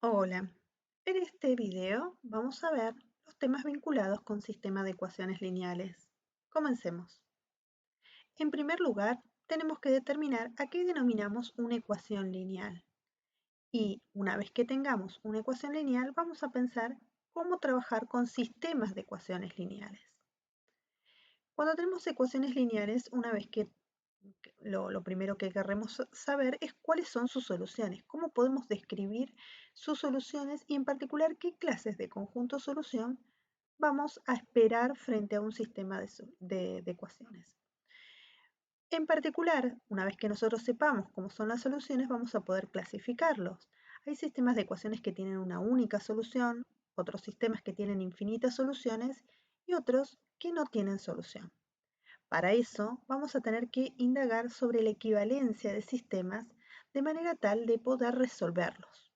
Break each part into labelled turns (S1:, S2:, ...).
S1: Hola, en este video vamos a ver los temas vinculados con sistemas de ecuaciones lineales. Comencemos. En primer lugar, tenemos que determinar a qué denominamos una ecuación lineal. Y una vez que tengamos una ecuación lineal, vamos a pensar cómo trabajar con sistemas de ecuaciones lineales. Cuando tenemos ecuaciones lineales, una vez que lo primero que queremos saber es cuáles son sus soluciones, cómo podemos describir sus soluciones y en particular qué clases de conjunto solución vamos a esperar frente a un sistema de ecuaciones. En particular, una vez que nosotros sepamos cómo son las soluciones, vamos a poder clasificarlos. Hay sistemas de ecuaciones que tienen una única solución, otros sistemas que tienen infinitas soluciones y otros que no tienen solución. Para eso vamos a tener que indagar sobre la equivalencia de sistemas de manera tal de poder resolverlos.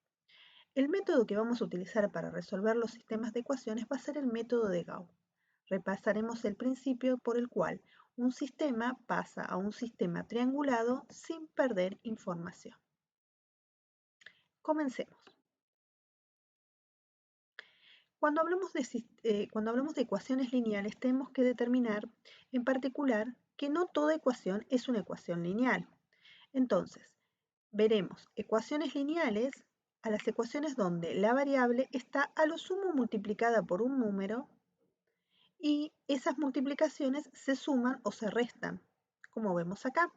S1: El método que vamos a utilizar para resolver los sistemas de ecuaciones va a ser el método de Gauss. Repasaremos el principio por el cual un sistema pasa a un sistema triangulado sin perder información. Comencemos. Cuando hablamos de ecuaciones lineales, tenemos que determinar en particular que no toda ecuación es una ecuación lineal. Entonces, veremos ecuaciones lineales a las ecuaciones donde la variable está a lo sumo multiplicada por un número y esas multiplicaciones se suman o se restan, como vemos acá.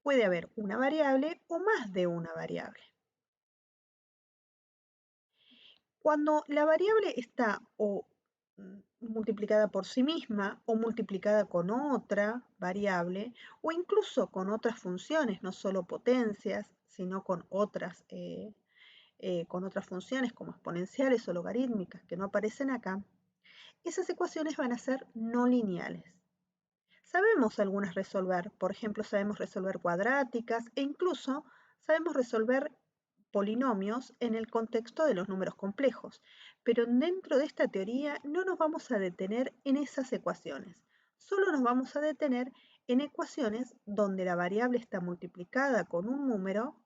S1: Puede haber una variable o más de una variable. Cuando la variable está o multiplicada por sí misma o multiplicada con otra variable o incluso con otras funciones, no solo potencias, sino con otras funciones como exponenciales o logarítmicas que no aparecen acá, esas ecuaciones van a ser no lineales. Sabemos algunas resolver, por ejemplo, sabemos resolver cuadráticas e incluso sabemos resolver polinomios en el contexto de los números complejos, pero dentro de esta teoría no nos vamos a detener en esas ecuaciones, solo nos vamos a detener en ecuaciones donde la variable está multiplicada con un número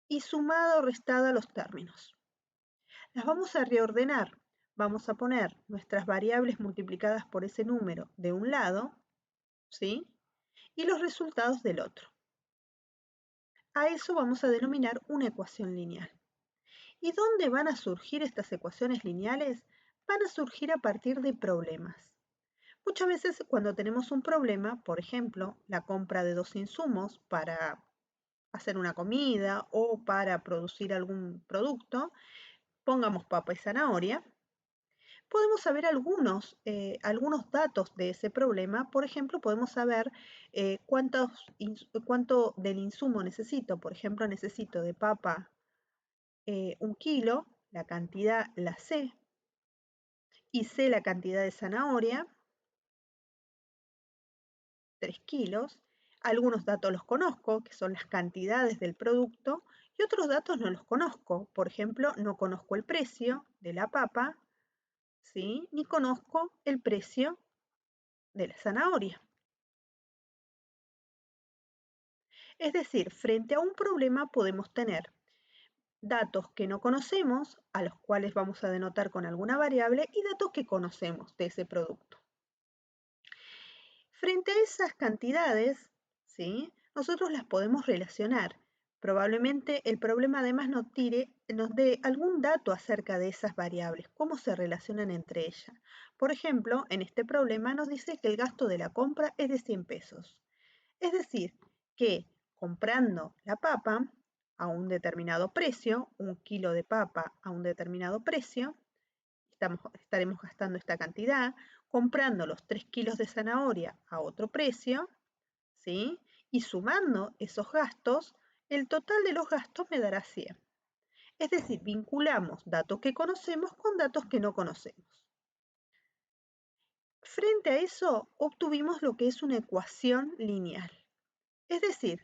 S1: y sumada o restada los términos. Las vamos a reordenar. Vamos a poner nuestras variables multiplicadas por ese número de un lado, ¿sí? Y los resultados del otro. A eso vamos a denominar una ecuación lineal. ¿Y dónde van a surgir estas ecuaciones lineales? Van a surgir a partir de problemas. Muchas veces cuando tenemos un problema, por ejemplo, la compra de dos insumos para hacer una comida o para producir algún producto, pongamos papa y zanahoria, podemos saber algunos datos de ese problema. Por ejemplo, podemos saber cuánto del insumo necesito. Por ejemplo, necesito de papa 1 kilo, la cantidad la sé, y sé la cantidad de zanahoria, 3 kilos. Algunos datos los conozco, que son las cantidades del producto, y otros datos no los conozco. Por ejemplo, no conozco el precio de la papa, ¿sí? Ni conozco el precio de la zanahoria. Es decir, frente a un problema podemos tener datos que no conocemos, a los cuales vamos a denotar con alguna variable, y datos que conocemos de ese producto. Frente a esas cantidades, ¿sí? Nosotros las podemos relacionar. Probablemente el problema además nos dé algún dato acerca de esas variables, cómo se relacionan entre ellas. Por ejemplo, en este problema nos dice que el gasto de la compra es de 100 pesos. Es decir, que comprando la papa a un determinado precio, 1 kilo de papa a un determinado precio, estaremos gastando esta cantidad, comprando los 3 kilos de zanahoria a otro precio, ¿sí? Y sumando esos gastos, el total de los gastos me dará 100. Es decir, vinculamos datos que conocemos con datos que no conocemos. Frente a eso, obtuvimos lo que es una ecuación lineal. Es decir,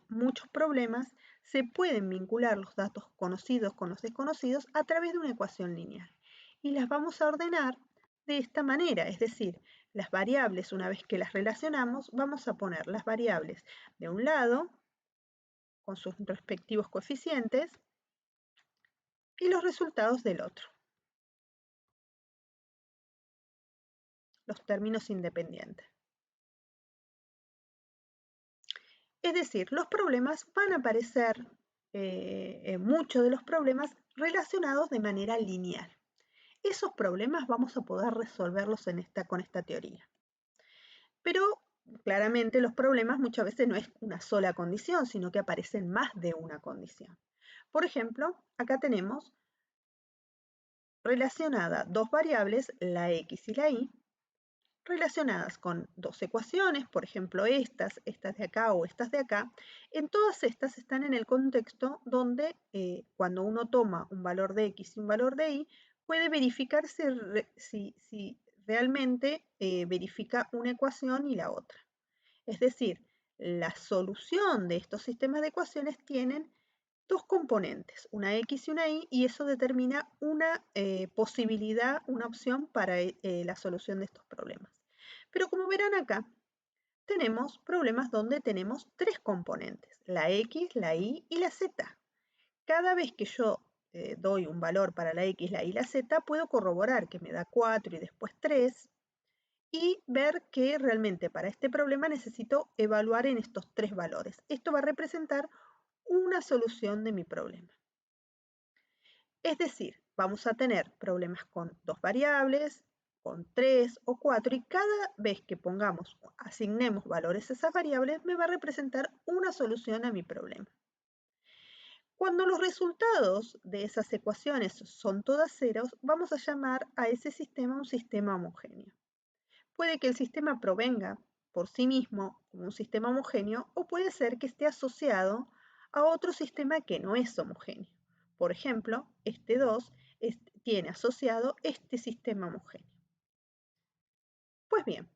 S1: muchos problemas se pueden vincular los datos conocidos con los desconocidos a través de una ecuación lineal. Y las vamos a ordenar de esta manera, es decir, las variables, una vez que las relacionamos, vamos a poner las variables de un lado, con sus respectivos coeficientes, y los resultados del otro, los términos independientes. Es decir, los problemas van a aparecer, muchos de los problemas relacionados de manera lineal. Esos problemas vamos a poder resolverlos con esta teoría. Pero claramente los problemas muchas veces no es una sola condición, sino que aparecen más de una condición. Por ejemplo, acá tenemos relacionadas dos variables, la x y la y, relacionadas con dos ecuaciones, por ejemplo estas de acá o estas de acá. En todas estas están en el contexto donde cuando uno toma un valor de x y un valor de y, puede verificar si realmente verifica una ecuación y la otra. Es decir, la solución de estos sistemas de ecuaciones tienen dos componentes, una x y una y eso determina una posibilidad, una opción para la solución de estos problemas. Pero como verán acá, tenemos problemas donde tenemos tres componentes, la x, la y y la z. Cada vez que yo doy un valor para la x, la y y la z, puedo corroborar que me da 4 y después 3 y ver que realmente para este problema necesito evaluar en estos tres valores. Esto va a representar una solución de mi problema. Es decir, vamos a tener problemas con dos variables, con 3 o 4 y cada vez que asignemos valores a esas variables, me va a representar una solución a mi problema. Cuando los resultados de esas ecuaciones son todas ceros, vamos a llamar a ese sistema un sistema homogéneo. Puede que el sistema provenga por sí mismo como un sistema homogéneo o puede ser que esté asociado a otro sistema que no es homogéneo. Por ejemplo, este 2 tiene asociado este sistema homogéneo. Pues bien,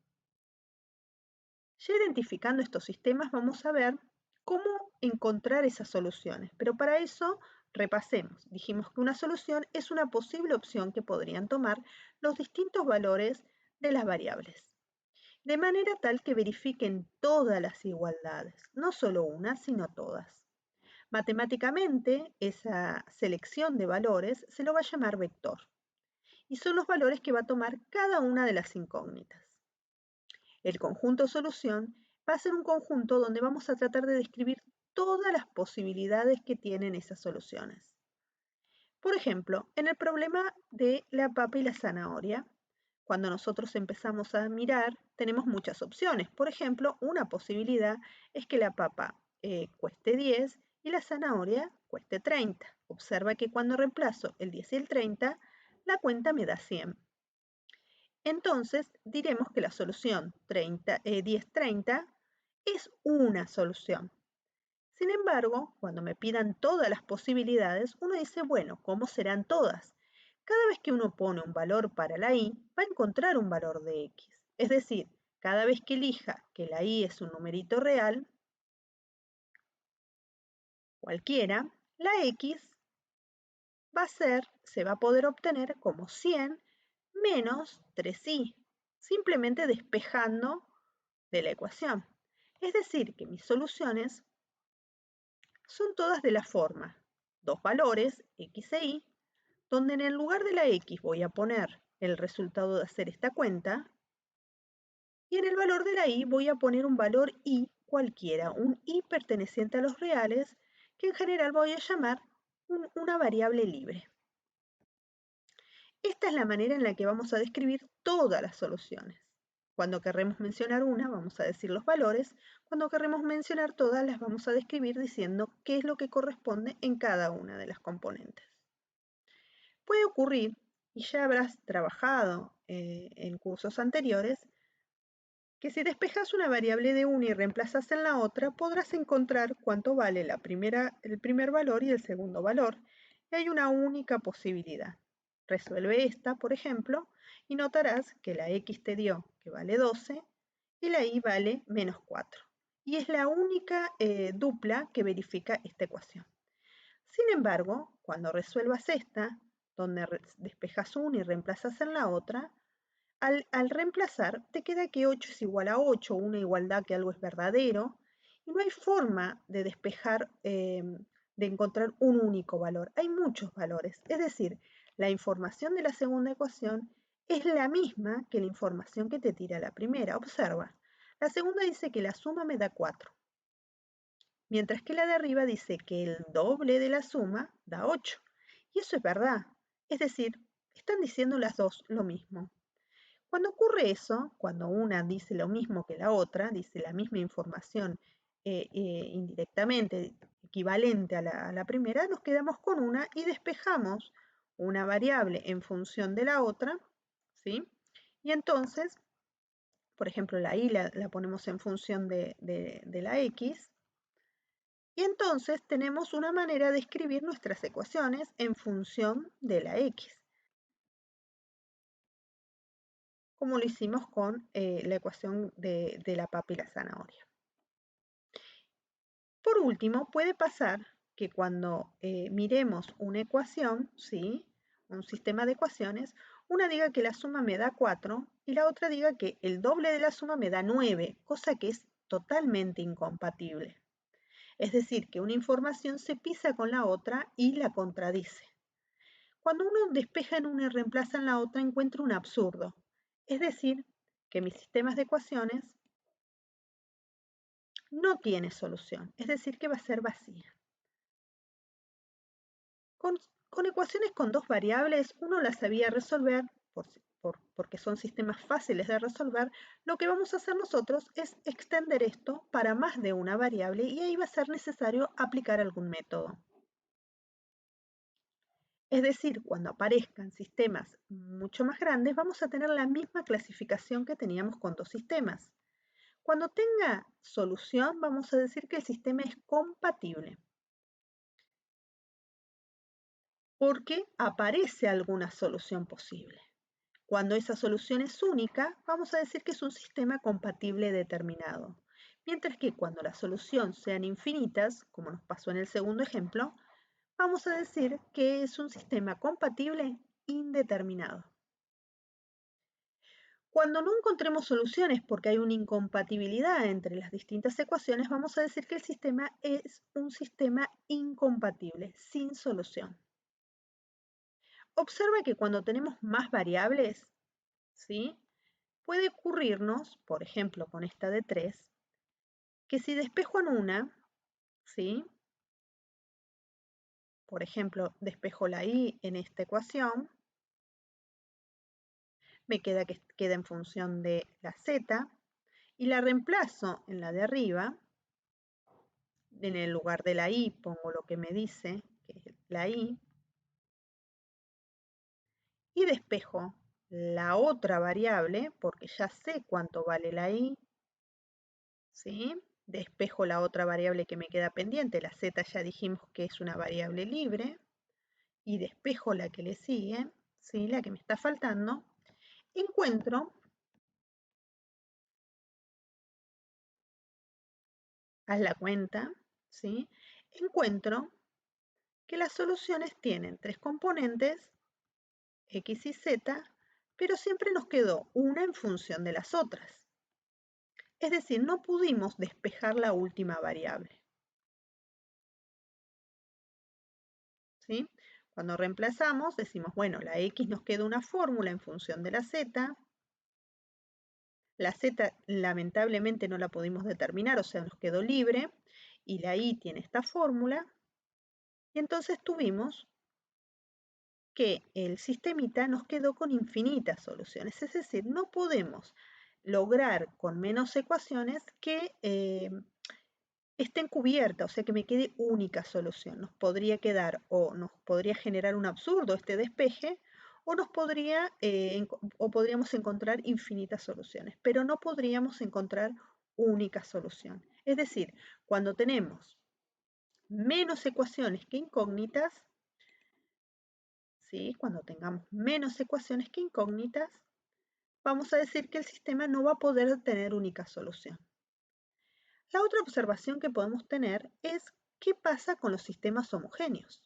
S1: ya identificando estos sistemas vamos a ver cómo encontrar esas soluciones, pero para eso repasemos. Dijimos que una solución es una posible opción que podrían tomar los distintos valores de las variables, de manera tal que verifiquen todas las igualdades, no solo una, sino todas. Matemáticamente, esa selección de valores se lo va a llamar vector, y son los valores que va a tomar cada una de las incógnitas. El conjunto solución va a ser un conjunto donde vamos a tratar de describir todas las posibilidades que tienen esas soluciones. Por ejemplo, en el problema de la papa y la zanahoria, cuando nosotros empezamos a mirar, tenemos muchas opciones. Por ejemplo, una posibilidad es que la papa cueste 10 y la zanahoria cueste 30. Observa que cuando reemplazo el 10 y el 30, la cuenta me da 100. Entonces, diremos que la solución 10-30 es una solución. Sin embargo, cuando me pidan todas las posibilidades, uno dice, bueno, ¿cómo serán todas? Cada vez que uno pone un valor para la y, va a encontrar un valor de x. Es decir, cada vez que elija que la y es un numerito real, cualquiera, la x se va a poder obtener como 100 menos 3y, simplemente despejando de la ecuación. Es decir, que mis soluciones son todas de la forma dos valores, x e y, donde en el lugar de la x voy a poner el resultado de hacer esta cuenta y en el valor de la y voy a poner un valor y cualquiera, un y perteneciente a los reales, que en general voy a llamar una variable libre. Esta es la manera en la que vamos a describir todas las soluciones. Cuando querremos mencionar una, vamos a decir los valores. Cuando querremos mencionar todas, las vamos a describir diciendo qué es lo que corresponde en cada una de las componentes. Puede ocurrir, y ya habrás trabajado en cursos anteriores, que si despejas una variable de una y reemplazas en la otra, podrás encontrar cuánto vale el primer valor y el segundo valor. Y hay una única posibilidad. Resuelve esta, por ejemplo, y notarás que la x te dio que vale 12 y la y vale menos 4. Y es la única dupla que verifica esta ecuación. Sin embargo, cuando resuelvas esta, donde despejas una y reemplazas en la otra, al reemplazar te queda que 8 es igual a 8, una igualdad que algo es verdadero, y no hay forma de despejar de encontrar un único valor. Hay muchos valores. Es decir, la información de la segunda ecuación es la misma que la información que te tira la primera. Observa. La segunda dice que la suma me da 4, mientras que la de arriba dice que el doble de la suma da 8. Y eso es verdad. Es decir, están diciendo las dos lo mismo. Cuando ocurre eso, cuando una dice lo mismo que la otra, dice la misma información indirectamente equivalente a la primera, nos quedamos con una y despejamos una variable en función de la otra, ¿sí? Y entonces, por ejemplo, la y la ponemos en función de la x, y entonces tenemos una manera de escribir nuestras ecuaciones en función de la x, como lo hicimos con la ecuación de la papa y la zanahoria. Por último, puede pasar que cuando miremos una ecuación, ¿sí? Un sistema de ecuaciones, una diga que la suma me da 4 y la otra diga que el doble de la suma me da 9, cosa que es totalmente incompatible. Es decir, que una información se pisa con la otra y la contradice. Cuando uno despeja en una y reemplaza en la otra, encuentra un absurdo. Es decir, que mis sistemas de ecuaciones no tiene solución, es decir, que va a ser vacía. Con ecuaciones con dos variables uno las sabía resolver porque son sistemas fáciles de resolver. Lo que vamos a hacer nosotros es extender esto para más de una variable y ahí va a ser necesario aplicar algún método. Es decir, cuando aparezcan sistemas mucho más grandes vamos a tener la misma clasificación que teníamos con dos sistemas. Cuando tenga solución vamos a decir que el sistema es compatible, porque aparece alguna solución posible. Cuando esa solución es única, vamos a decir que es un sistema compatible determinado. Mientras que cuando las soluciones sean infinitas, como nos pasó en el segundo ejemplo, vamos a decir que es un sistema compatible indeterminado. Cuando no encontremos soluciones porque hay una incompatibilidad entre las distintas ecuaciones, vamos a decir que el sistema es un sistema incompatible, sin solución. Observa que cuando tenemos más variables, ¿sí? Puede ocurrirnos, por ejemplo, con esta de 3, que si despejo en una, ¿sí? Por ejemplo, despejo la y en esta ecuación, me queda que queda en función de la z, y la reemplazo en la de arriba, en el lugar de la y pongo lo que me dice, que es la y despejo la otra variable, porque ya sé cuánto vale la y, ¿sí? Despejo la otra variable que me queda pendiente, la z ya dijimos que es una variable libre, y despejo la que le sigue, ¿sí? La que me está faltando, encuentro, haz la cuenta, ¿sí? Encuentro que las soluciones tienen tres componentes, x y z, pero siempre nos quedó una en función de las otras. Es decir, no pudimos despejar la última variable, ¿sí? Cuando reemplazamos, decimos, bueno, la x nos queda una fórmula en función de la z lamentablemente no la pudimos determinar, o sea, nos quedó libre, y la y tiene esta fórmula, y entonces tuvimos que el sistemita nos quedó con infinitas soluciones, es decir, no podemos lograr con menos ecuaciones que estén cubiertas, o sea que me quede única solución. Nos podría quedar o nos podría generar un absurdo este despeje o podríamos encontrar infinitas soluciones, pero no podríamos encontrar única solución. Es decir, cuando tenemos menos ecuaciones que incógnitas, ¿sí? Cuando tengamos menos ecuaciones que incógnitas, vamos a decir que el sistema no va a poder tener única solución. La otra observación que podemos tener es qué pasa con los sistemas homogéneos.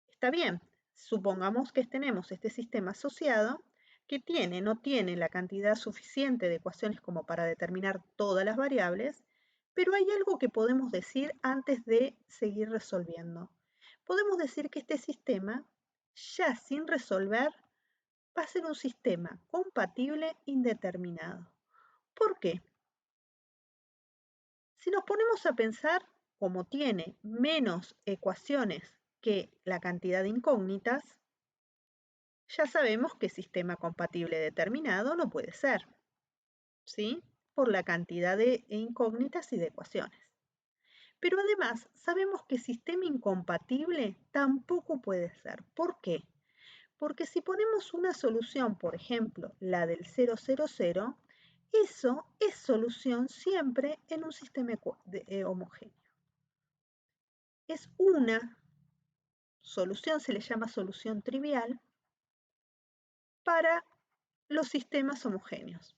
S1: Está bien, supongamos que tenemos este sistema asociado que no tiene la cantidad suficiente de ecuaciones como para determinar todas las variables, Pero hay algo que podemos decir antes de seguir resolviendo. Podemos decir que este sistema, ya sin resolver, va a ser un sistema compatible indeterminado. ¿Por qué? Si nos ponemos a pensar, como tiene menos ecuaciones que la cantidad de incógnitas, ya sabemos que sistema compatible determinado no puede ser, ¿sí? Por la cantidad de incógnitas y de ecuaciones. Pero además sabemos que sistema incompatible tampoco puede ser. ¿Por qué? Porque si ponemos una solución, por ejemplo, la del 0, 0, 0, eso es solución siempre en un sistema homogéneo. Es una solución, se le llama solución trivial, para los sistemas homogéneos.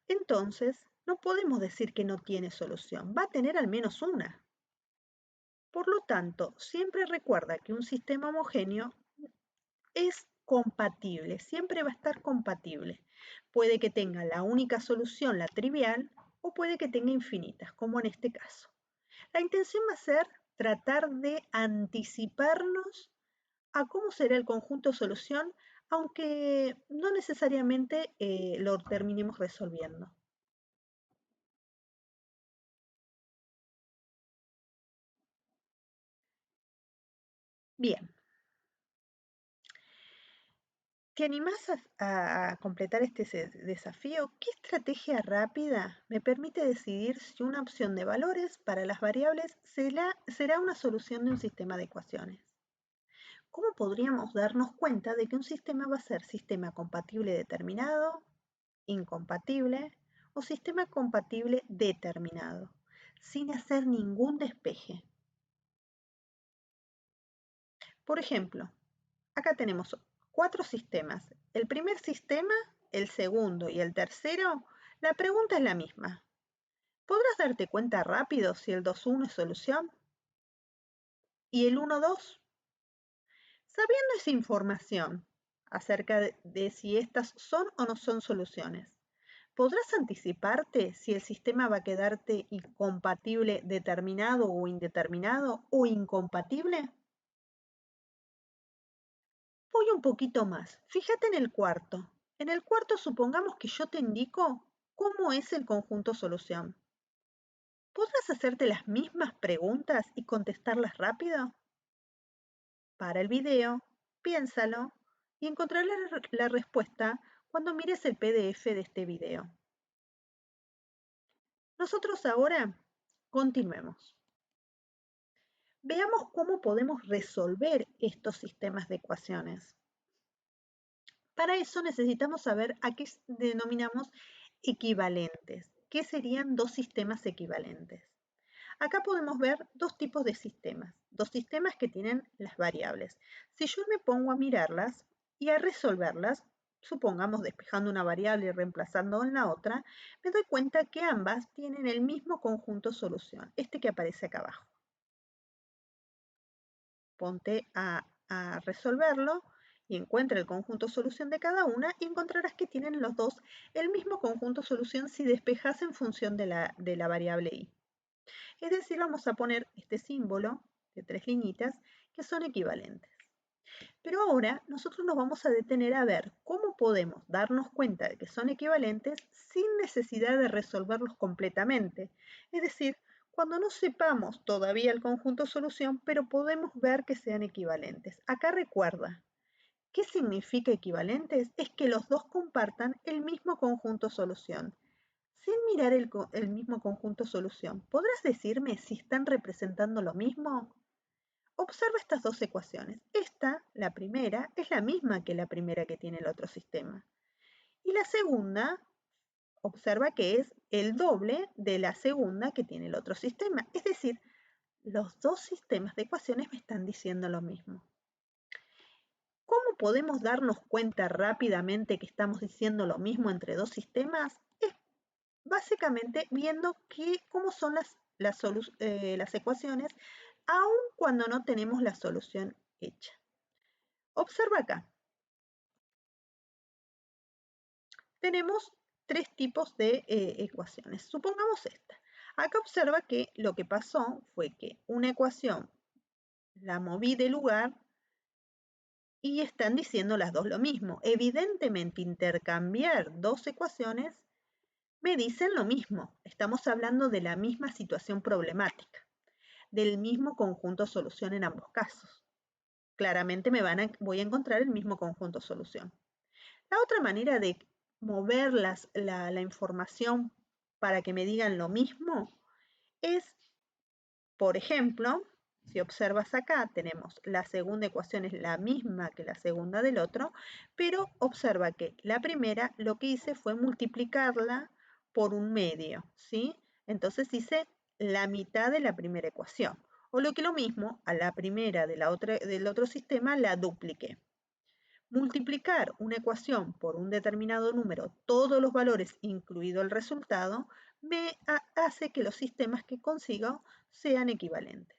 S1: Entonces, no podemos decir que no tiene solución, va a tener al menos una. Por lo tanto, siempre recuerda que un sistema homogéneo es compatible, siempre va a estar compatible. Puede que tenga la única solución, la trivial, o puede que tenga infinitas, como en este caso. La intención va a ser tratar de anticiparnos a cómo será el conjunto solución, aunque no necesariamente lo terminemos resolviendo. Bien, ¿te animás a completar este desafío? ¿Qué estrategia rápida me permite decidir si una opción de valores para las variables será una solución de un sistema de ecuaciones? ¿Cómo podríamos darnos cuenta de que un sistema va a ser sistema compatible determinado, incompatible o sistema compatible determinado, sin hacer ningún despeje? Por ejemplo, acá tenemos 4 sistemas. El primer sistema, el segundo y el tercero, la pregunta es la misma. ¿Podrás darte cuenta rápido si el 2,1 es solución? ¿Y el 1,2? Sabiendo esa información acerca de si estas son o no son soluciones, ¿podrás anticiparte si el sistema va a quedarte incompatible determinado o indeterminado o incompatible? Voy un poquito más. Fíjate en el cuarto. En el cuarto supongamos que yo te indico cómo es el conjunto solución. ¿Podrás hacerte las mismas preguntas y contestarlas rápido? Para el video, piénsalo y encontrarás la respuesta cuando mires el PDF de este video. Nosotros ahora continuemos. Veamos cómo podemos resolver estos sistemas de ecuaciones. Para eso necesitamos saber a qué denominamos equivalentes. ¿Qué serían dos sistemas equivalentes? Acá podemos ver dos tipos de sistemas, dos sistemas que tienen las variables. Si yo me pongo a mirarlas y a resolverlas, supongamos despejando una variable y reemplazando en la otra, me doy cuenta que ambas tienen el mismo conjunto solución, este que aparece acá abajo. Ponte a resolverlo y encuentra el conjunto solución de cada una y encontrarás que tienen los dos el mismo conjunto solución si despejas en función de la variable y. Es decir, vamos a poner este símbolo de 3 liñitas que son equivalentes. Pero ahora nosotros nos vamos a detener a ver cómo podemos darnos cuenta de que son equivalentes sin necesidad de resolverlos completamente. Es decir, cuando no sepamos todavía el conjunto solución, pero podemos ver que sean equivalentes. Acá recuerda, ¿qué significa equivalentes? Es que los dos compartan el mismo conjunto solución. Sin mirar el mismo conjunto solución, ¿podrás decirme si están representando lo mismo? Observa estas dos ecuaciones. Esta, la primera, es la misma que la primera que tiene el otro sistema. Y la segunda, observa que es el doble de la segunda que tiene el otro sistema. Es decir, los dos sistemas de ecuaciones me están diciendo lo mismo. ¿Cómo podemos darnos cuenta rápidamente que estamos diciendo lo mismo entre dos sistemas? Es básicamente viendo cómo son las ecuaciones, aun cuando no tenemos la solución hecha. Observa acá. Tenemos tres tipos de ecuaciones. Supongamos esta. Acá observa que lo que pasó fue que una ecuación la moví de lugar y están diciendo las dos lo mismo. Evidentemente, intercambiar dos ecuaciones me dicen lo mismo. Estamos hablando de la misma situación problemática, del mismo conjunto solución en ambos casos. Claramente voy a encontrar el mismo conjunto solución. La otra manera de mover la información para que me digan lo mismo es, por ejemplo, si observas acá, tenemos la segunda ecuación es la misma que la segunda del otro, pero observa que la primera lo que hice fue multiplicarla por un medio, ¿sí? Entonces hice la mitad de la primera ecuación. O lo mismo, a la primera del otro sistema la dupliqué. Multiplicar una ecuación por un determinado número, todos los valores, incluido el resultado, me hace que los sistemas que consigo sean equivalentes.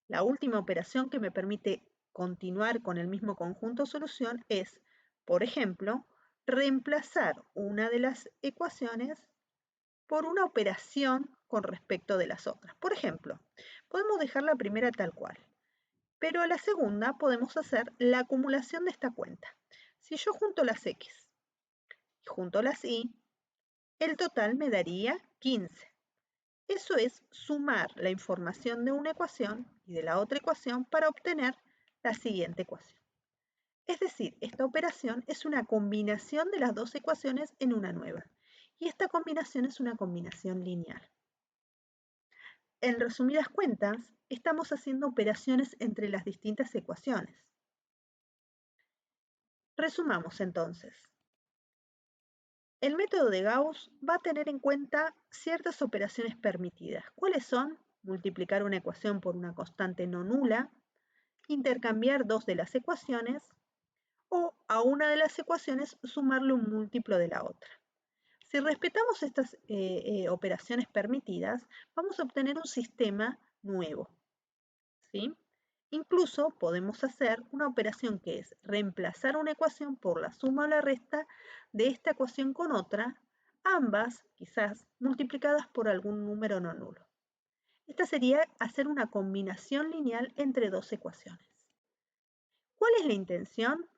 S1: La última operación que me permite continuar con el mismo conjunto solución es, por ejemplo, reemplazar una de las ecuaciones por una operación con respecto de las otras. Por ejemplo, podemos dejar la primera tal cual, pero a la segunda podemos hacer la acumulación de esta cuenta. Si yo junto las X y junto las Y, el total me daría 15. Eso es sumar la información de una ecuación y de la otra ecuación para obtener la siguiente ecuación. Es decir, esta operación es una combinación de las dos ecuaciones en una nueva. Y esta combinación es una combinación lineal. En resumidas cuentas, estamos haciendo operaciones entre las distintas ecuaciones. Resumamos entonces. El método de Gauss va a tener en cuenta ciertas operaciones permitidas. ¿Cuáles son? Multiplicar una ecuación por una constante no nula, intercambiar dos de las ecuaciones o a una de las ecuaciones sumarle un múltiplo de la otra. Si respetamos estas operaciones permitidas, vamos a obtener un sistema nuevo, ¿sí? Incluso podemos hacer una operación que es reemplazar una ecuación por la suma o la resta de esta ecuación con otra, ambas quizás multiplicadas por algún número no nulo. Esta sería hacer una combinación lineal entre dos ecuaciones. ¿Cuál es la intención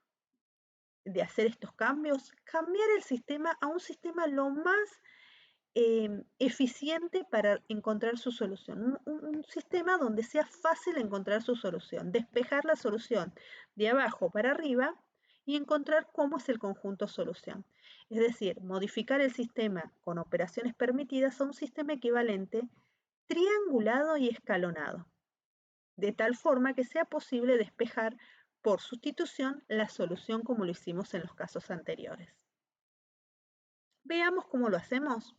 S1: de hacer estos cambios? Cambiar el sistema a un sistema lo más eficiente para encontrar su solución. Un sistema donde sea fácil encontrar su solución, despejar la solución de abajo para arriba y encontrar cómo es el conjunto solución. Es decir, modificar el sistema con operaciones permitidas a un sistema equivalente triangulado y escalonado, de tal forma que sea posible despejar por sustitución la solución como lo hicimos en los casos anteriores. Veamos cómo lo hacemos.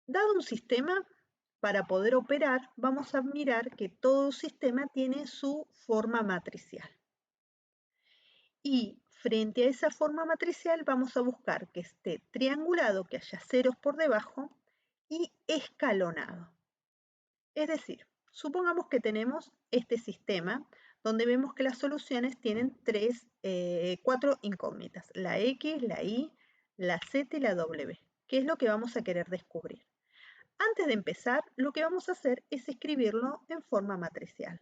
S1: Dado un sistema, para poder operar, vamos a mirar que todo sistema tiene su forma matricial. Y frente a esa forma matricial vamos a buscar que esté triangulado, que haya ceros por debajo, y escalonado. Es decir, supongamos que tenemos este sistema donde vemos que las soluciones tienen cuatro incógnitas, la X, la Y, la Z y la W, que es lo que vamos a querer descubrir. Antes de empezar, lo que vamos a hacer es escribirlo en forma matricial.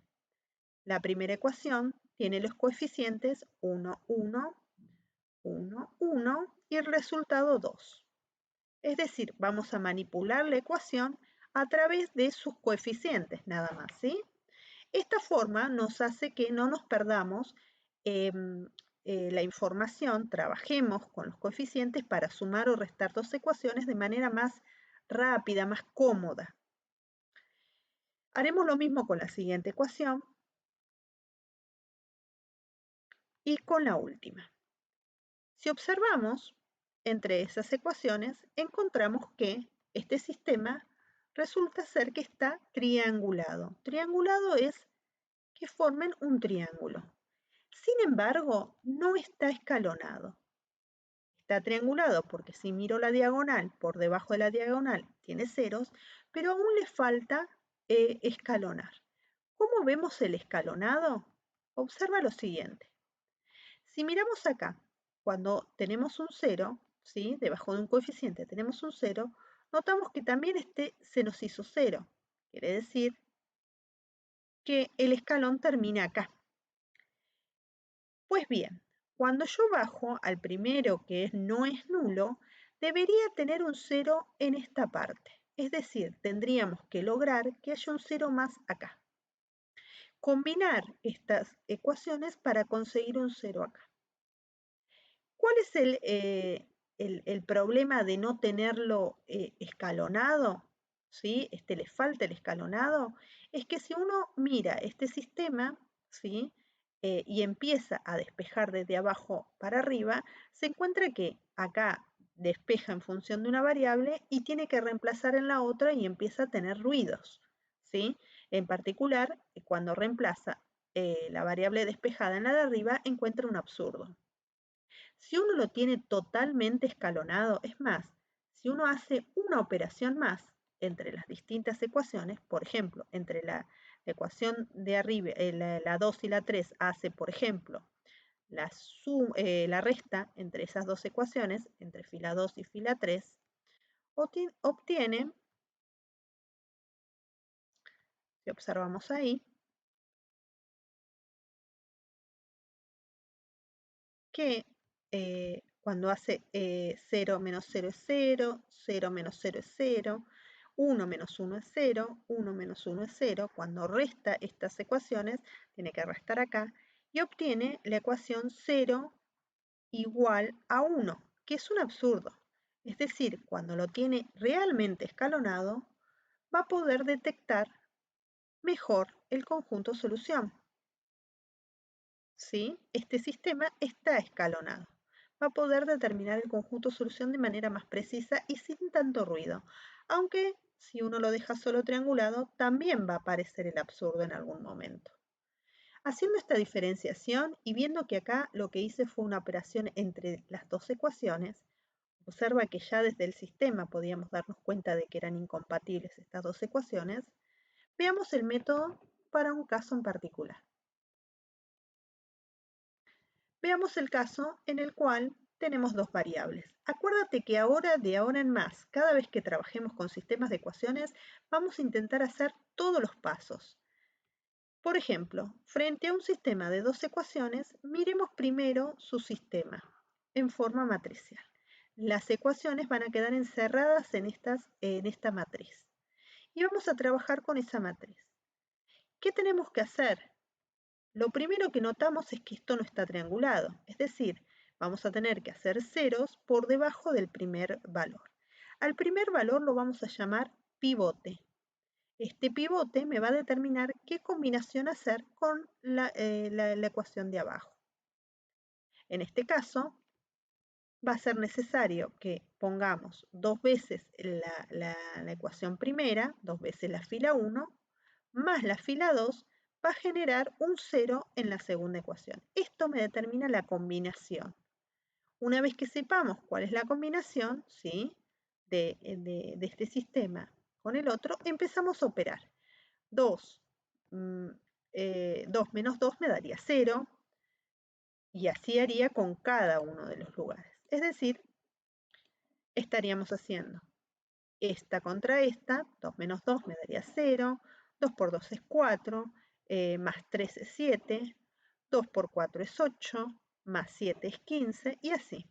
S1: La primera ecuación tiene los coeficientes 1, 1, 1, 1 y el resultado 2. Es decir, vamos a manipular la ecuación a través de sus coeficientes, nada más, ¿sí? Esta forma nos hace que no nos perdamos la información, trabajemos con los coeficientes para sumar o restar dos ecuaciones de manera más rápida, más cómoda. Haremos lo mismo con la siguiente ecuación y con la última. Si observamos entre esas ecuaciones, encontramos que este sistema resulta ser que está triangulado. Triangulado es que formen un triángulo. Sin embargo, no está escalonado. Está triangulado porque si miro la diagonal, por debajo de la diagonal tiene ceros, pero aún le falta escalonar. ¿Cómo vemos el escalonado? Observa lo siguiente. Si miramos acá, cuando tenemos un 0, ¿sí? Debajo de un coeficiente tenemos un 0, notamos que también este se nos hizo 0. Quiere decir que el escalón termina acá. Pues bien, cuando yo bajo al primero que no es nulo, debería tener un 0 en esta parte. Es decir, tendríamos que lograr que haya un 0 más acá. Combinar estas ecuaciones para conseguir un 0 acá. ¿Cuál es el problema de no tenerlo escalonado? ¿Sí? Le falta el escalonado. Es que si uno mira este sistema, ¿sí? Y empieza a despejar desde abajo para arriba, se encuentra que acá despeja en función de una variable y tiene que reemplazar en la otra y empieza a tener ruidos, ¿sí? En particular, cuando reemplaza la variable despejada en la de arriba, encuentra un absurdo. Si uno lo tiene totalmente escalonado, es más, si uno hace una operación más entre las distintas ecuaciones, por ejemplo, entre la ecuación de arriba, la 2 y la 3 hace, por ejemplo, la resta entre esas dos ecuaciones, entre fila 2 y fila 3, obtiene, si observamos ahí, que cuando hace 0 menos 0 es 0, 0 menos 0 es 0, 1 menos 1 es 0, 1 menos 1 es 0, cuando resta estas ecuaciones, tiene que restar acá, y obtiene la ecuación 0 igual a 1, que es un absurdo. Es decir, cuando lo tiene realmente escalonado, va a poder detectar mejor el conjunto solución. ¿Sí? Este sistema está escalonado. Va a poder determinar el conjunto solución de manera más precisa y sin tanto ruido, aunque si uno lo deja solo triangulado, también va a aparecer el absurdo en algún momento. Haciendo esta diferenciación y viendo que acá lo que hice fue una operación entre las dos ecuaciones, observa que ya desde el sistema podíamos darnos cuenta de que eran incompatibles estas dos ecuaciones, veamos el método para un caso en particular. Veamos el caso en el cual tenemos dos variables. Acuérdate que de ahora en más, cada vez que trabajemos con sistemas de ecuaciones, vamos a intentar hacer todos los pasos. Por ejemplo, frente a un sistema de dos ecuaciones, miremos primero su sistema en forma matricial. Las ecuaciones van a quedar encerradas en esta matriz. Y vamos a trabajar con esa matriz. ¿Qué tenemos que hacer? Lo primero que notamos es que esto no está triangulado, es decir, vamos a tener que hacer ceros por debajo del primer valor. Al primer valor lo vamos a llamar pivote. Este pivote me va a determinar qué combinación hacer con la ecuación de abajo. En este caso, va a ser necesario que pongamos dos veces la ecuación primera, dos veces la fila 1, más la fila 2, va a generar un 0 en la segunda ecuación. Esto me determina la combinación. Una vez que sepamos cuál es la combinación, ¿sí? de este sistema con el otro, empezamos a operar. 2 menos 2 me daría 0, y así haría con cada uno de los lugares. Es decir, estaríamos haciendo esta contra esta, 2 menos 2 me daría 0, 2 por 2 es 4, más 3 es 7, 2 por 4 es 8, más 7 es 15 y así.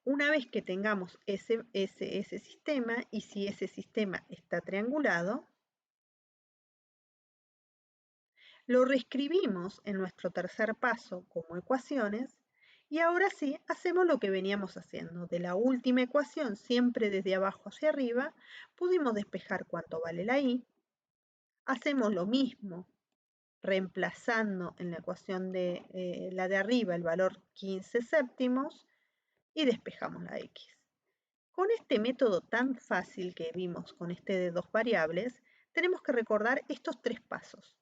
S1: Una vez que tengamos ese sistema y si ese sistema está triangulado, lo reescribimos en nuestro tercer paso como ecuaciones y ahora sí hacemos lo que veníamos haciendo. De la última ecuación, siempre desde abajo hacia arriba, pudimos despejar cuánto vale la y. Hacemos lo mismo, reemplazando en la ecuación de la de arriba el valor 15 séptimos y despejamos la x. Con este método tan fácil que vimos con este de dos variables, tenemos que recordar estos tres pasos.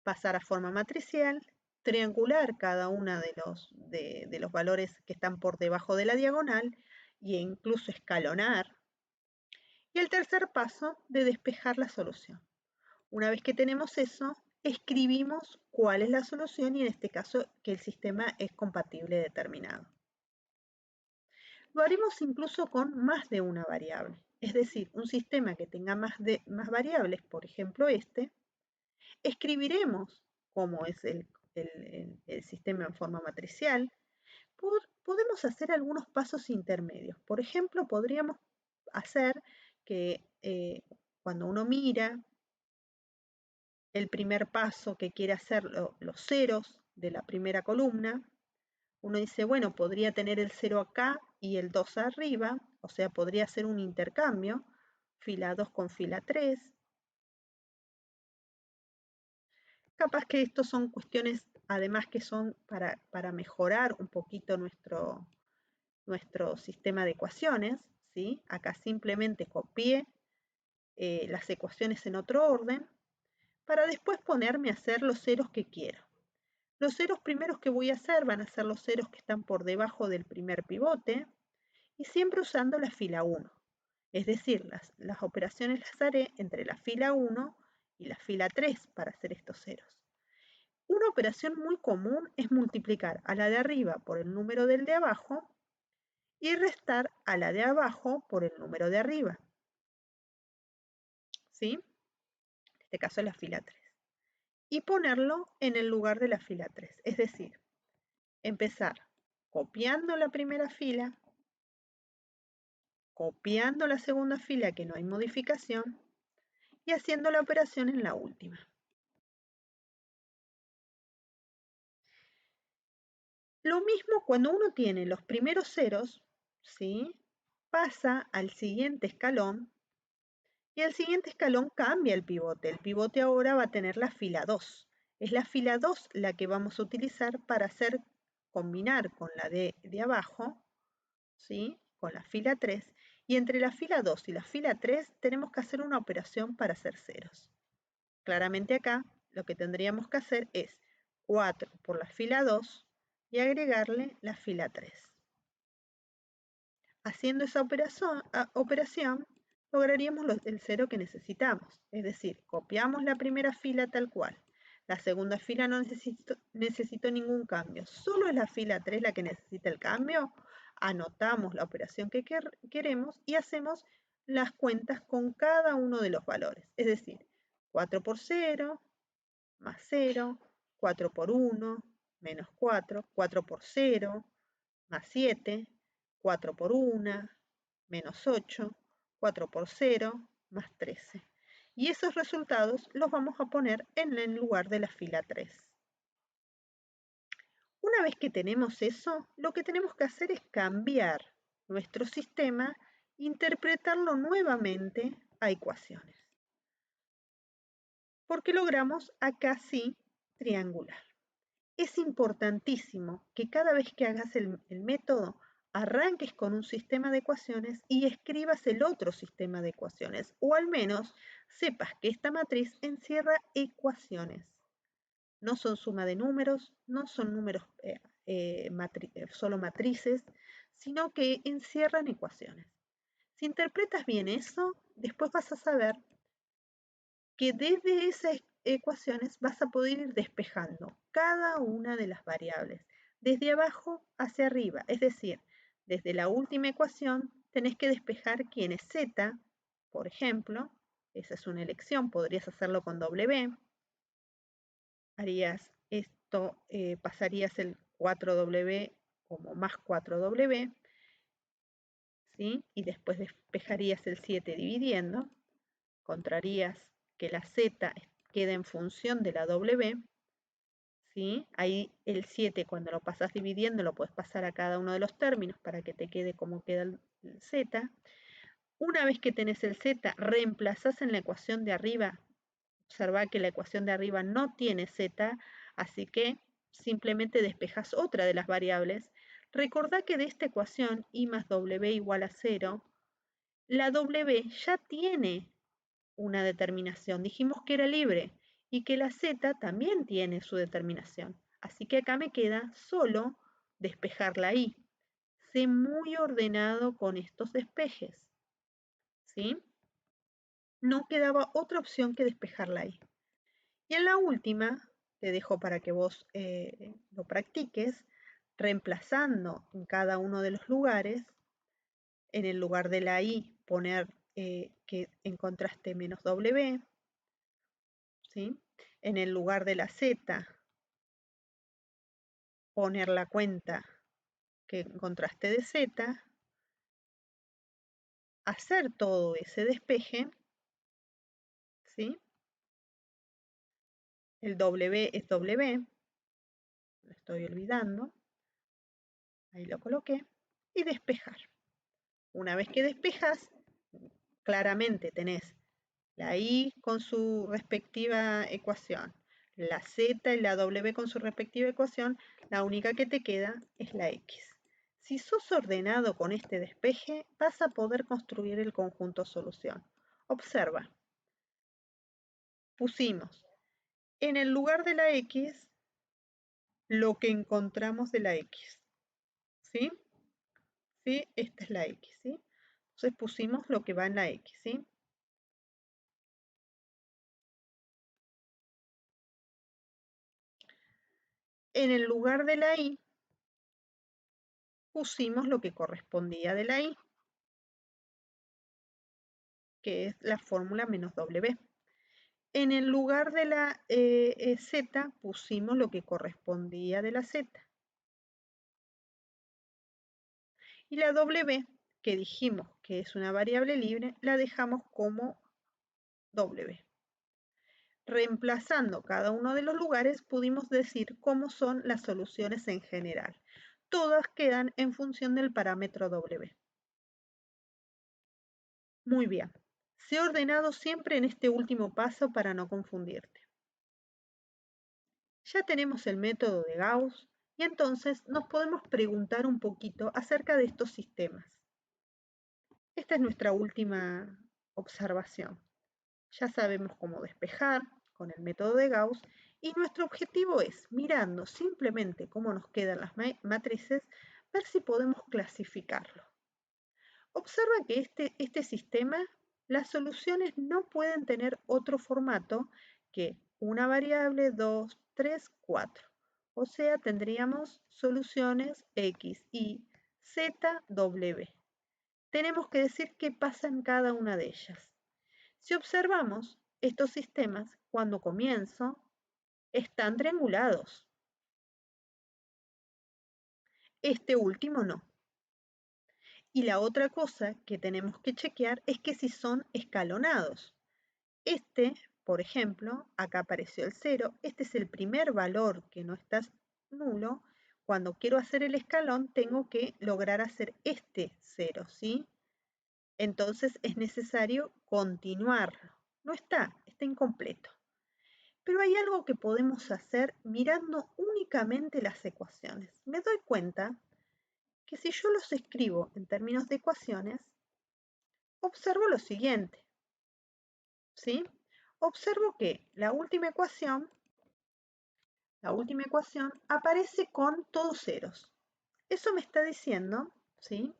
S1: Pasar a forma matricial, triangular cada uno de los valores que están por debajo de la diagonal e incluso escalonar. Y el tercer paso de despejar la solución. Una vez que tenemos eso, escribimos cuál es la solución y en este caso que el sistema es compatible determinado. Lo haremos incluso con más de una variable. Es decir, un sistema que tenga más variables, por ejemplo escribiremos cómo es el sistema en forma matricial. Podemos hacer algunos pasos intermedios. Por ejemplo, podríamos hacer que cuando uno mira el primer paso que quiere hacer los ceros de la primera columna, uno dice, bueno, podría tener el 0 acá y el 2 arriba, o sea, podría hacer un intercambio, fila 2 con fila 3. Capaz que estos son cuestiones, además que son para mejorar un poquito nuestro sistema de ecuaciones, ¿sí? Acá simplemente copié las ecuaciones en otro orden para después ponerme a hacer los ceros que quiero. Los ceros primeros que voy a hacer van a ser los ceros que están por debajo del primer pivote y siempre usando la fila 1. Es decir, las operaciones las haré entre la fila 1 y la fila 3 para hacer estos ceros. Una operación muy común es multiplicar a la de arriba por el número del de abajo y restar a la de abajo por el número de arriba. ¿Sí? En este caso es la fila 3. Y ponerlo en el lugar de la fila 3. Es decir, empezar copiando la primera fila, copiando la segunda fila que no hay modificación y haciendo la operación en la última. Lo mismo cuando uno tiene los primeros ceros, ¿sí? Pasa al siguiente escalón y el siguiente escalón cambia el pivote. El pivote ahora va a tener la fila 2. Es la fila 2 la que vamos a utilizar para combinar con la de abajo, ¿sí? Con la fila 3. Y entre la fila 2 y la fila 3 tenemos que hacer una operación para hacer ceros. Claramente acá lo que tendríamos que hacer es 4 por la fila 2 y agregarle la fila 3. Haciendo esa operación lograríamos el cero que necesitamos, es decir, copiamos la primera fila tal cual. La segunda fila no necesito ningún cambio, solo es la fila 3 la que necesita el cambio. Anotamos la operación que queremos y hacemos las cuentas con cada uno de los valores, es decir, 4 por 0, más 0, 4 por 1, menos 4, 4 por 0, más 7, 4 por 1, menos 8, 4 por 0, más 13. Y esos resultados los vamos a poner en el lugar de la fila 3. Una vez que tenemos eso, lo que tenemos que hacer es cambiar nuestro sistema, interpretarlo nuevamente a ecuaciones. Porque logramos acá sí triangular. Es importantísimo que cada vez que hagas el método, arranques con un sistema de ecuaciones y escribas el otro sistema de ecuaciones, o al menos sepas que esta matriz encierra ecuaciones. No son suma de números, no son números solo matrices, sino que encierran ecuaciones. Si interpretas bien eso, después vas a saber que desde esas ecuaciones vas a poder ir despejando cada una de las variables, desde abajo hacia arriba, es decir, desde la última ecuación tenés que despejar quién es z, por ejemplo, esa es una elección, podrías hacerlo con W, harías esto, pasarías el 4W como más 4W, ¿sí? Y después despejarías el 7 dividiendo, encontrarías que la z queda en función de la W, ¿sí? Ahí el 7 cuando lo pasas dividiendo lo puedes pasar a cada uno de los términos para que te quede como queda el z. Una vez que tenés el z, reemplazás en la ecuación de arriba. Observa que la ecuación de arriba no tiene z, así que simplemente despejas otra de las variables. Recordá que de esta ecuación i más w igual a 0, la w ya tiene una determinación. Dijimos que era libre y que la z también tiene su determinación. Así que acá me queda solo despejar la i. Sé muy ordenado con estos despejes, ¿sí? No quedaba otra opción que despejar la i. Y en la última, te dejo para que vos lo practiques, reemplazando en cada uno de los lugares, en el lugar de la I poner que encontraste menos W, ¿sí? En el lugar de la Z poner la cuenta que encontraste de Z, hacer todo ese despeje, ¿sí? El W es W, lo estoy olvidando, ahí lo coloqué, y despejar. Una vez que despejas, claramente tenés la I con su respectiva ecuación, la Z y la W con su respectiva ecuación, la única que te queda es la X. Si sos ordenado con este despeje, vas a poder construir el conjunto solución. Observa, pusimos en el lugar de la X lo que encontramos de la X, ¿sí? ¿Sí? Esta es la X, ¿sí? Entonces pusimos lo que va en la X, ¿sí? En el lugar de la Y pusimos lo que correspondía de la Y, que es la fórmula menos W. En el lugar de la Z pusimos lo que correspondía de la Z. Y la W, que dijimos que es una variable libre, la dejamos como W. Reemplazando cada uno de los lugares, pudimos decir cómo son las soluciones en general. Todas quedan en función del parámetro W. Muy bien. Sé ordenado siempre en este último paso para no confundirte. Ya tenemos el método de Gauss y entonces nos podemos preguntar un poquito acerca de estos sistemas. Esta es nuestra última observación. Ya sabemos cómo despejar con el método de Gauss y nuestro objetivo es, mirando simplemente cómo nos quedan las matrices, ver si podemos clasificarlo. Observa que este sistema, las soluciones no pueden tener otro formato que una variable, 2, 3, 4. O sea, tendríamos soluciones X, Y, Z, W. Tenemos que decir qué pasa en cada una de ellas. Si observamos estos sistemas, cuando comienzo, están triangulados. Este último no. Y la otra cosa que tenemos que chequear es que si son escalonados. Este, por ejemplo, acá apareció el 0. Este es el primer valor que no está nulo. Cuando quiero hacer el escalón, tengo que lograr hacer este 0, ¿sí? Entonces es necesario continuarlo. No está, está incompleto. Pero hay algo que podemos hacer mirando únicamente las ecuaciones. Me doy cuenta que si yo los escribo en términos de ecuaciones, observo lo siguiente, ¿sí? Observo que la última ecuación aparece con todos ceros. Eso me está diciendo, ¿sí?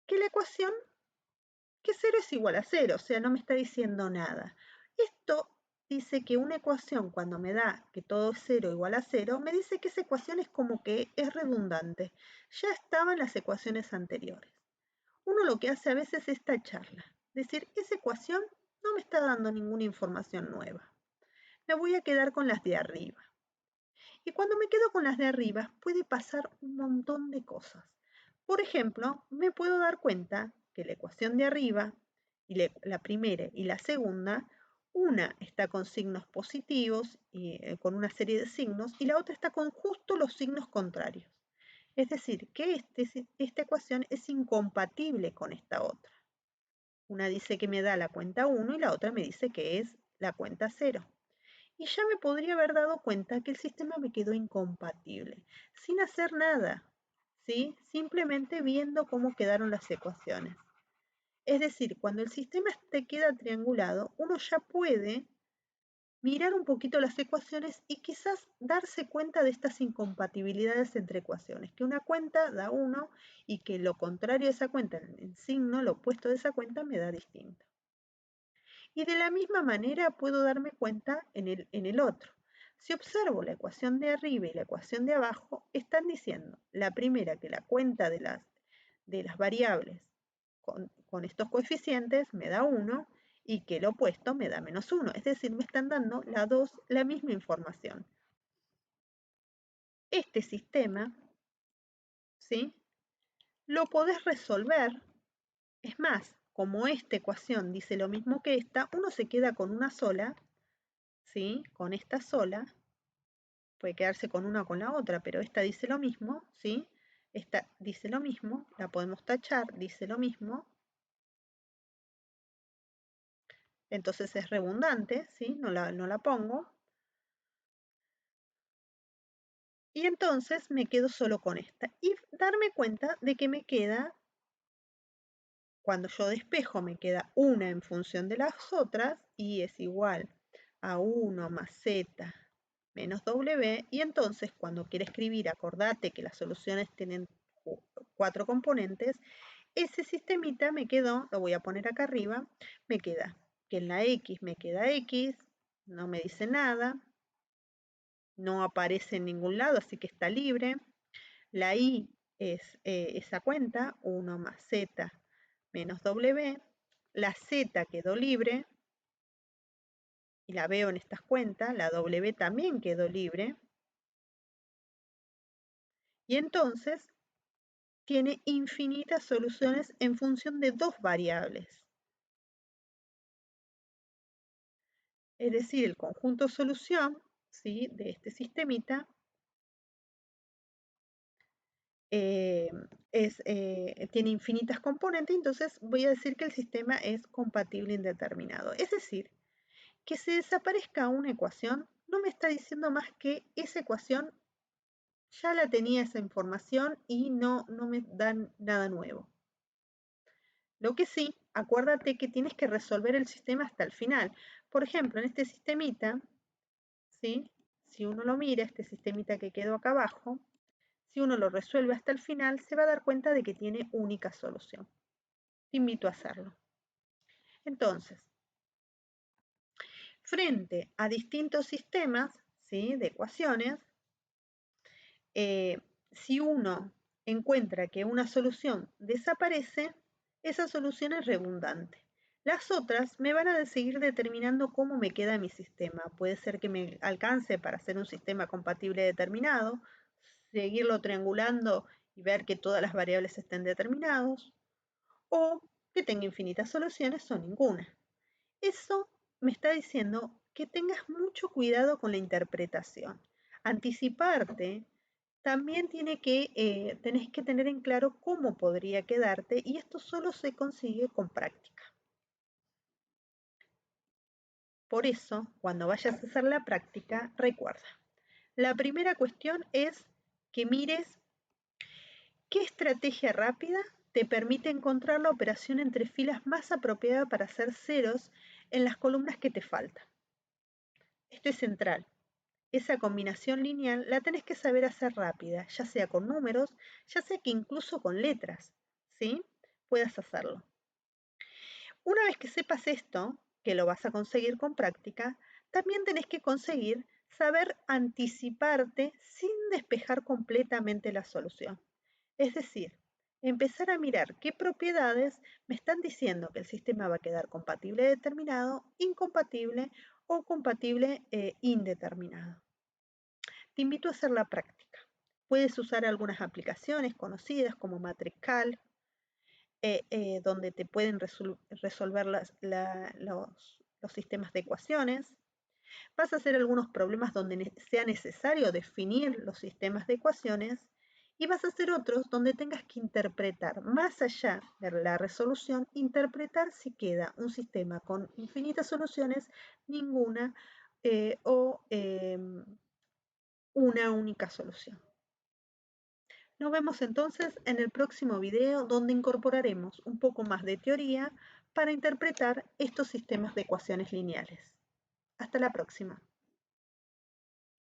S1: Que la ecuación, que 0 es igual a 0, o sea, no me está diciendo nada. Esto dice que una ecuación, cuando me da que todo es 0 igual a 0, me dice que esa ecuación es como que es redundante. Ya estaba en las ecuaciones anteriores. Uno lo que hace a veces es tacharla. Es decir, esa ecuación no me está dando ninguna información nueva. Me voy a quedar con las de arriba. Y cuando me quedo con las de arriba, puede pasar un montón de cosas. Por ejemplo, me puedo dar cuenta que la ecuación de arriba, y la primera y la segunda, una está con signos positivos y con una serie de signos, y la otra está con justo los signos contrarios. Es decir, que esta ecuación es incompatible con esta otra. Una dice que me da la cuenta 1 y la otra me dice que es la cuenta 0. Y ya me podría haber dado cuenta que el sistema me quedó incompatible, sin hacer nada, ¿sí? Simplemente viendo cómo quedaron las ecuaciones. Es decir, cuando el sistema te queda triangulado, uno ya puede mirar un poquito las ecuaciones y quizás darse cuenta de estas incompatibilidades entre ecuaciones, que una cuenta da 1 y que lo contrario de esa cuenta, el signo, lo opuesto de esa cuenta, me da distinto. Y de la misma manera puedo darme cuenta en el otro. Si observo la ecuación de arriba y la ecuación de abajo, están diciendo la primera que la cuenta de las variables con estos coeficientes me da 1 y que el opuesto me da -1. Es decir, me están dando las dos la misma información. Este sistema, ¿sí?, lo podés resolver. Es más, como esta ecuación dice lo mismo que esta, uno se queda con una sola, ¿sí?, con esta sola. Puede quedarse con una o con la otra, pero esta dice lo mismo, ¿sí? Esta dice lo mismo, la podemos tachar, dice lo mismo. Entonces es redundante, ¿sí? No la pongo. Y entonces me quedo solo con esta. Y darme cuenta de que me queda, cuando yo despejo, me queda una en función de las otras y es igual a 1 más z menos w. Y entonces cuando quiera escribir, acordate que las soluciones tienen 4 componentes. Ese sistemita me quedó, lo voy a poner acá arriba, me queda que en la X me queda X, no me dice nada, no aparece en ningún lado, así que está libre. La Y es esa cuenta, 1 más Z menos W. La Z quedó libre y la veo en estas cuentas, la W también quedó libre. Y entonces tiene infinitas soluciones en función de dos variables. Es decir, el conjunto solución, ¿sí?, de este sistemita tiene infinitas componentes, entonces voy a decir que el sistema es compatible indeterminado. Es decir, que se desaparezca una ecuación no me está diciendo más que esa ecuación ya la tenía esa información y no me dan nada nuevo. Lo que sí, acuérdate que tienes que resolver el sistema hasta el final. Por ejemplo, en este sistemita, ¿sí?, si uno lo mira, este sistemita que quedó acá abajo, si uno lo resuelve hasta el final, se va a dar cuenta de que tiene única solución. Te invito a hacerlo. Entonces, frente a distintos sistemas, ¿sí?, de ecuaciones, si uno encuentra que una solución desaparece, esa solución es redundante. Las otras me van a seguir determinando cómo me queda mi sistema. Puede ser que me alcance para hacer un sistema compatible determinado, seguirlo triangulando y ver que todas las variables estén determinadas, o que tenga infinitas soluciones o ninguna. Eso me está diciendo que tengas mucho cuidado con la interpretación. Anticiparte también tenés que tener en claro cómo podría quedarte, y esto solo se consigue con práctica. Por eso, cuando vayas a hacer la práctica, recuerda, la primera cuestión es que mires qué estrategia rápida te permite encontrar la operación entre filas más apropiada para hacer ceros en las columnas que te faltan. Esto es central. Esa combinación lineal la tenés que saber hacer rápida, ya sea con números, ya sea que incluso con letras, ¿sí?, puedas hacerlo. Una vez que sepas esto, que lo vas a conseguir con práctica, también tenés que conseguir saber anticiparte sin despejar completamente la solución. Es decir, empezar a mirar qué propiedades me están diciendo que el sistema va a quedar compatible determinado, incompatible o compatible indeterminado. Te invito a hacer la práctica. Puedes usar algunas aplicaciones conocidas como Matrical, donde te pueden resolver los sistemas de ecuaciones. Vas a hacer algunos problemas donde sea necesario definir los sistemas de ecuaciones, y vas a hacer otros donde tengas que interpretar, más allá de la resolución, interpretar si queda un sistema con infinitas soluciones, ninguna o una única solución. Nos vemos entonces en el próximo video, donde incorporaremos un poco más de teoría para interpretar estos sistemas de ecuaciones lineales. Hasta la próxima.